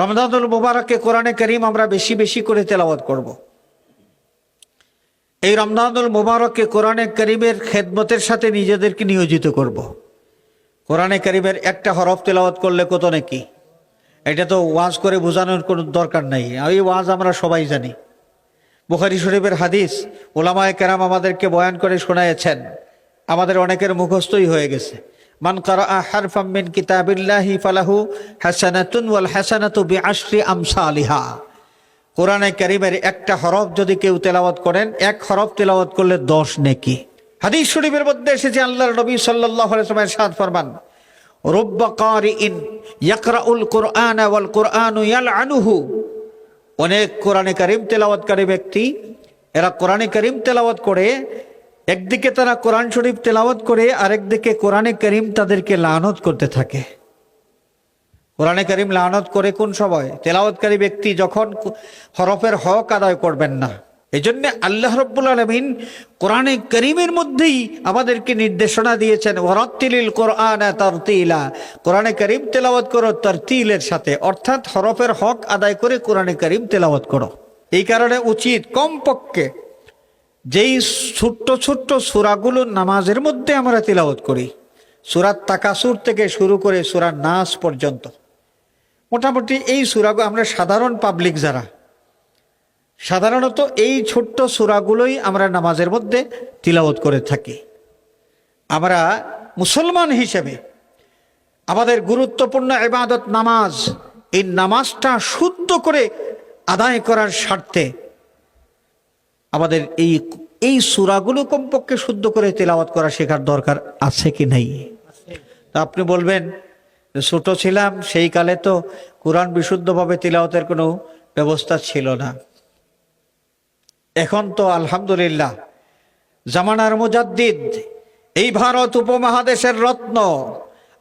রমজানুল মুবারকে কোরআনে কারীম আমরা বেশি বেশি করে তেলাওয়াত করব। এই রমজানুল মুবারকে কোরআনে কারীমের খেদমতের সাথে নিজেদেরকে নিয়োজিত করব। কোরআনে কারীমের একটা হরফ তেলাওয়াত করলে কত নেকি, এটা তো ওয়াজ করে বোঝানোর কোনো দরকার নাই, এই ওয়াজ আমরা সবাই জানি। বুখারী শরীফের হাদিস উলামায়ে কেরাম আমাদেরকে বয়ান করে শোনায়েছেন, আমাদের অনেকের মুখস্থই হয়ে গেছে। মান কারাআ হারফাম মিন কিতাবিল্লাহি ফালাহু হাসানাতুন ওয়াল হাসানাতু বিআশরি আমসালিহা। কোরআনে কারীমের একটা হরফ যদি কেউ তেলাওয়াত করেন, এক হরফ তেলাওয়াত করলে 10 নেকি। হাদিস শরীফের মধ্যে এসেছে আল্লাহর নবী সাল্লাল্লাহু আলাইহি ওয়াসাল্লাম ইরশাদ ফরমান, রুব্বা কারিইন ইয়াকরাউল কুরআনা ওয়াল কুরআনু ইয়ালআনুহু। অনেক কোরআনে কারীম তেলাওয়াতকারী ব্যক্তি, এরা কোরআনে কারীম তেলাওয়াত করে, একদিকে তারা কোরআন শরীফ তেলাওয়াত করে, আরেকদিকে কোরআনে কারীম তাদেরকে লানত করতে থাকে। কোরআনে কারীম লানত করে কোন সময়? তেলাওয়াতকারী ব্যক্তি যখন হরফের হক আদায় করবেন না। এই জন্য আল্লাহ রাব্বুল আলামিন কোরআনে কারীমের মধ্যেই আমাদেরকে নির্দেশনা দিয়েছেন, ওয়ারাত্তিলিল কোরআনা তারতিলা। কোরআনে কারীম তেলাওয়াত করো তারতিলের সাথে, অর্থাৎ হরফের হক আদায় করে কোরআনে কারীম তেলাওয়াত করো। এই কারণে উচিত কমপক্ষে যেই ছোট্ট ছোট্ট সূরাগুলো নামাজের মধ্যে আমরা তেলাওয়াত করি, সূরা তাকাসুর থেকে শুরু করে সূরা নাস পর্যন্ত, মোটামুটি এই সূরাগুলো আমরা সাধারণ পাবলিক যারা, সাধারণত এই ছোট্ট সূরাগুলোই আমরা নামাজের মধ্যে তিলাওয়াত করে থাকি। আমরা মুসলমান হিসেবে আমাদের গুরুত্বপূর্ণ ইবাদত নামাজ, এই নামাজটা শুদ্ধ করে আদায় করার স্বার্থে আমাদের এই সূরাগুলো কমপক্ষে শুদ্ধ করে তেলাওয়াত করা শেখার দরকার আছে কি নাই? তা আপনি বলবেন, ছোট ছিলাম সেই কালে তো কোরআন বিশুদ্ধভাবে তিলাওয়াতের কোনো ব্যবস্থা ছিল না। এখন তো আলহামদুলিল্লাহ জামানার মুজাদ্দিদ, এই ভারত উপমহাদেশের রত্ন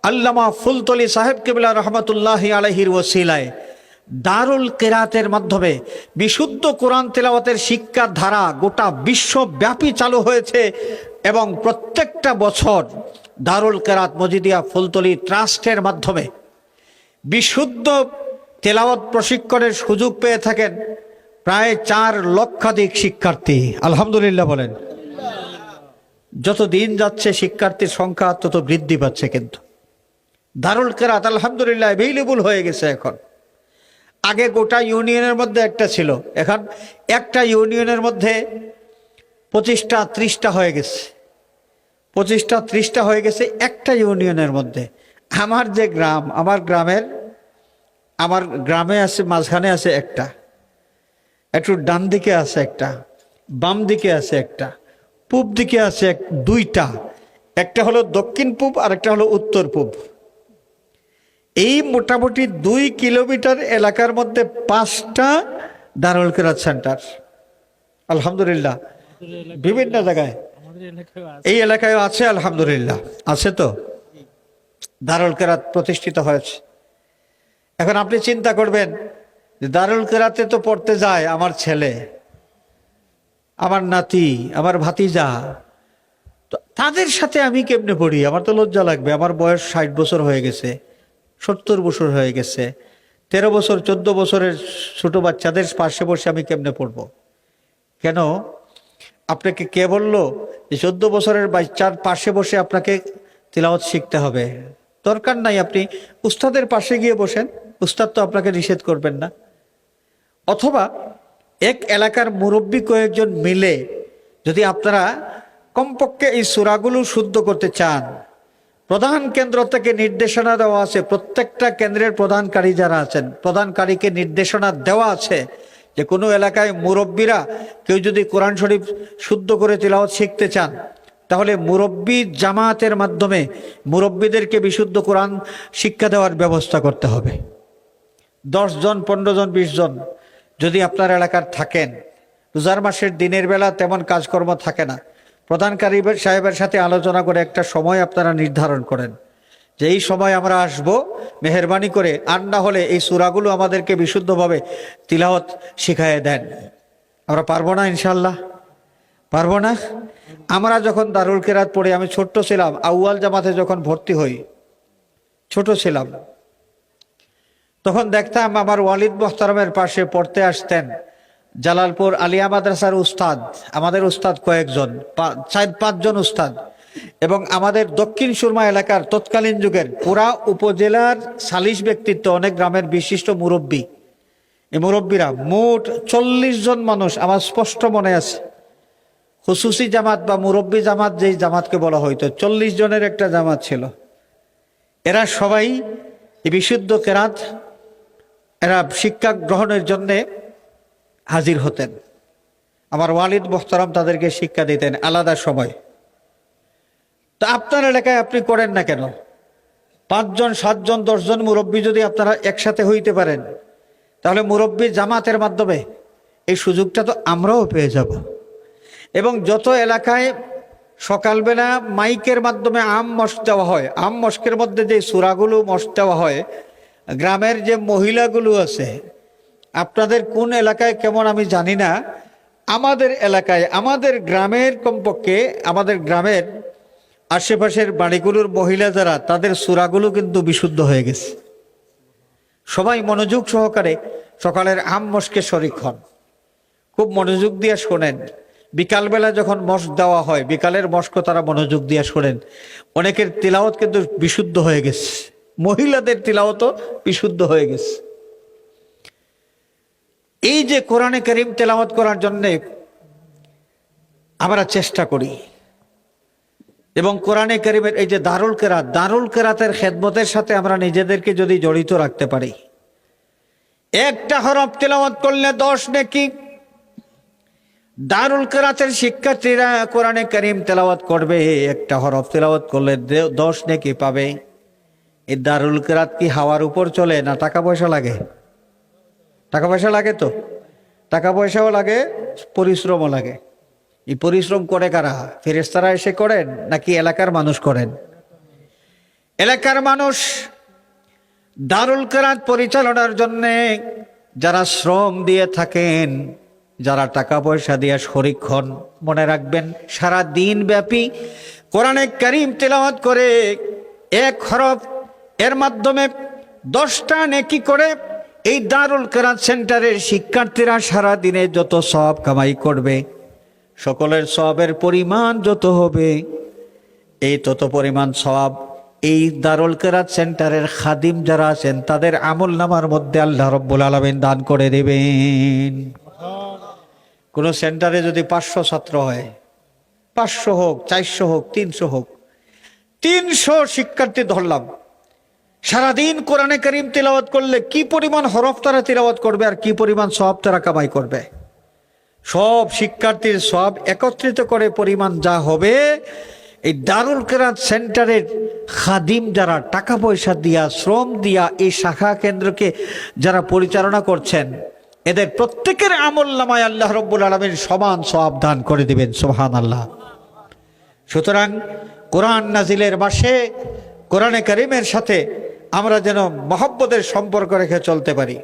আল্লামা ফুলতলি সাহেব কিবলা রহমতুল্লাহি আলাইহির ওসিলায় দারুল কিরাতের মাধ্যমে বিশুদ্ধ কোরআন তেলাওয়াতের শিক্ষার ধারা গোটা বিশ্বব্যাপী চালু হয়েছে, এবং প্রত্যেকটা বছর দারুল কিরাত মজিদিয়া ফুলতলি ট্রাস্টের মাধ্যমে বিশুদ্ধ তেলাওয়াত প্রশিক্ষণের সুযোগ পেয়ে থাকেন প্রায় 4 লক্ষাধিক শিক্ষার্থী। আলহামদুলিল্লাহ বলেন। যত দিন যাচ্ছে শিক্ষার্থীর সংখ্যা তত বৃদ্ধি পাচ্ছে, কিন্তু দারুল কিরাত আলহামদুলিল্লাহ অ্যাভেইলেবল হয়ে গেছে এখন। আগে গোটা ইউনিয়নের মধ্যে একটা ছিল, এখন একটা ইউনিয়নের মধ্যে 25টা 30টা হয়ে গেছে, 25টা 30টা হয়ে গেছে একটা ইউনিয়নের মধ্যে। আমার যে গ্রাম, আমার গ্রামে আছে, মাঝখানে আছে একটা, একটু ডান দিকে আছে একটা, বাম দিকে আছে একটা, পূব দিকে আছে 2টা, একটা হলো দক্ষিণ পূব আর একটা হলো উত্তর পূব। এই মোটামুটি 2 কিলোমিটার এলাকার মধ্যে 5টা দারুল কিরাত সেন্টার। আলহামদুলিল্লাহ বিভিন্ন জায়গায়, এই এলাকায় আছে, আলহামদুলিল্লাহ আছে। তো দারুল কিরাত প্রতিষ্ঠিত হয়েছে। এখন আপনি চিন্তা করবেন যে দারুল কিরাতে তো পড়তে যায় আমার ছেলে, আমার নাতি, আমার ভাতিজা, তো তাদের সাথে আমি কেমনে পড়ি? আমার তো লজ্জা লাগবে। আমার বয়স 60 বছর হয়ে গেছে, 70 বছর হয়ে গেছে, 13 বছর 14 বছরের ছোট বাচ্চাদের পাশে বসে আমি কেমনে পড়ব? কেন? আপনাকে কে বললো যে 14 বছরের বাচ্চার পাশে বসে আপনাকে তিলাওয়াত শিখতে হবে? দরকার নাই, আপনি উস্তাদের পাশে গিয়ে বসেন, উস্তাদ তো আপনাকে নিষেধ করবেন না। অথবা এক এলাকার মুরব্বী কয়েকজন মিলে যদি আপনারা কমপক্ষে এই সূরাগুলো শুদ্ধ করতে চান, প্রধান কেন্দ্র থেকে নির্দেশনা দেওয়া আছে, প্রত্যেকটা কেন্দ্রের প্রধানকারী যারা আছেন, প্রধানকারীকে নির্দেশনা দেওয়া আছে যে কোনো এলাকায় মুরব্বীরা কেউ যদি কোরআন শরীফ শুদ্ধ করে তিলাওয়াত শিখতে চান, তাহলে মুরব্বী জামাতের মাধ্যমে মুরব্বীদেরকে বিশুদ্ধ কোরআন শিক্ষা দেওয়ার ব্যবস্থা করতে হবে। 10 জন 15 জন 20 জন যদি আপনার এলাকার থাকেন, রোজার মাসের দিনের বেলা তেমন কাজকর্ম থাকে না, প্রধানকারী সাহেবের সাথে আলোচনা করে একটা সময় আপনারা নির্ধারণ করেন যে এই সময় আমরা আসব, মেহেরবানি করে আর না হলে এই সূরাগুলো আমাদেরকে বিশুদ্ধভাবে তিলাওয়াত শিখাইয়ে দেন। আমরা পারবো না? ইনশাআল্লাহ পারবো না? আমরা যখন দারুল কিরাত পড়ে, আমি ছোট্ট ছিলাম, আউয়াল জামাতে যখন ভর্তি হই, ছোট ছিলাম, তখন দেখতাম আমার ওয়ালিদ মোহতারমের পাশে পড়তে আসতেন জালালপুর আলিয়া মাদ্রাসার উস্তাদ, আমাদের উস্তাদ কয়েকজন, 4-5 জন উস্তাদ, এবং আমাদের দক্ষিণ সুরমা এলাকার তৎকালীন যুগের পুরা উপজেলার সালিশ ব্যক্তিত্ব, অনেক গ্রামের বিশিষ্ট মুরব্বী। এই মুরব্বীরা মোট 40 জন মানুষ, আমার স্পষ্ট মনে আছে। খুসুসি জামাত বা মুরব্বী জামাত যেই জামাতকে বলা হইতো, 40 জনের একটা জামাত ছিল। এরা সবাই এই বিশুদ্ধ কেরাত, এরা শিক্ষা গ্রহণের জন্যে হাজির হতেন। আমার ওয়ালিদ মোহতারাম তাদেরকে শিক্ষা দিতেন আলাদা সময়। তা আপনার এলাকায় আপনি করেন না কেন? 5 জন, 7 জন, 10 জন মুরব্বী যদি আপনারা একসাথে হইতে পারেন, তাহলে মুরব্বী জামাতের মাধ্যমে এই সুযোগটা তো আমরাও পেয়ে যাব। এবং যত এলাকায় সকালবেলা মাইকের মাধ্যমে আম মস্ক দেওয়া হয়, আম মস্কের মধ্যে যে সূরাগুলো মস্ক দেওয়া হয়, গ্রামের যে মহিলাগুলো আছে, আপনাদের কোন এলাকায় কেমন আমি জানি না, আমাদের এলাকায়, আমাদের গ্রামের, কমপক্ষে আমাদের গ্রামের আশেপাশের বাড়িগুলোর মহিলা যারা, তাদের সূরাগুলো কিন্তু বিশুদ্ধ হয়ে গেছে। সবাই মনোযোগ সহকারে সকালের আম মস্কে শরীক হন, খুব মনোযোগ দিয়ে শোনেন। বিকালবেলা যখন মস্ক দেওয়া হয়, বিকালের মস্ক তারা মনোযোগ দিয়ে শোনেন। অনেকের তিলাওয়াত কিন্তু বিশুদ্ধ হয়ে গেছে, মহিলাদের তিলাওয়াতও বিশুদ্ধ হয়ে গেছে। এই যে কোরআনে কারীম তেলাওয়াত করার জন্য আমরা চেষ্টা করি, এবং কোরআনে কারীমের এই যে দারুল কেরাত, দারুল কেরাতের খেদমতের সাথে আমরা নিজেদেরকে যদি জড়িত রাখতে পারি, একটা হরফ তেলাওয়াত করলে 10 নেকি। দারুল কেরাতের শিক্ষার্থীরা কোরআনে কারীম তেলাওয়াত করবে, একটা হরফ তেলাওয়াত করলে 10 নেকি পাবে। এই দারুল কেরাত কি হাওয়ার উপর চলে, না টাকা পয়সা লাগে? টাকা পয়সা লাগে তো, টাকা পয়সাও লাগে, পরিশ্রমও লাগে। এই পরিশ্রম করে কারা? ফেরেশতারা এসে করেন নাকি এলাকার মানুষ করেন? এলাকার মানুষ। দারুল কেরাত পরিচালনার জন্য যারা শ্রম দিয়ে থাকেন, যারা টাকা পয়সা দিয়ে শরীক হন, মনে রাখবেন সারা দিন ব্যাপী কোরআনে কারীম তেলাওয়াত করে এক হরফ, এর মাধ্যমে 10টা নেকি করে এই দারুল কেরাত সেন্টারের শিক্ষার্থীরা সারা দিনে যত সওয়াব কামাই করবে, সকলের সওয়াবের পরিমাণ যত হবে, এই তত পরিমাণ সওয়াব এই দারুল কেরাত সেন্টারের খাদিম যারা আছেন তাদের আমল নামার মধ্যে আল্লাহ রাব্বুল আলামিন দান করে দেবেন। কোন সেন্টারে যদি 500 ছাত্র হয়, 500 হোক, 400 হোক, 300 হোক, 300 শিক্ষার্থী ধরলাম, সারাদিন কোরআনে কারীম তিলাওয়াত করলে কি পরিমাণ হরফ তারা তিলাওয়াত করবে আর কি পরিমাণ সওয়াব তারা কামাই করবে। সব শিক্ষার্থীর সওয়াব একত্রিত করে পরিমাণ যা হবে, এই দারুল কেরাত সেন্টারের খাদিম যারা টাকা পয়সা দিয়া, শ্রম দিয়া এই শাখা কেন্দ্রকে যারা পরিচালনা করছেন, এদের প্রত্যেকের আমল নামায় আল্লাহ রাব্বুল আলামিন সমান সওয়াব দান করে দিবেন। সুবহানাল্লাহ। সুতরাং কোরআন নাজিলের মাসে কোরআনে কারীমের সাথে আমরা যেন মহব্বতের সম্পর্ক রেখে চলতে পারি।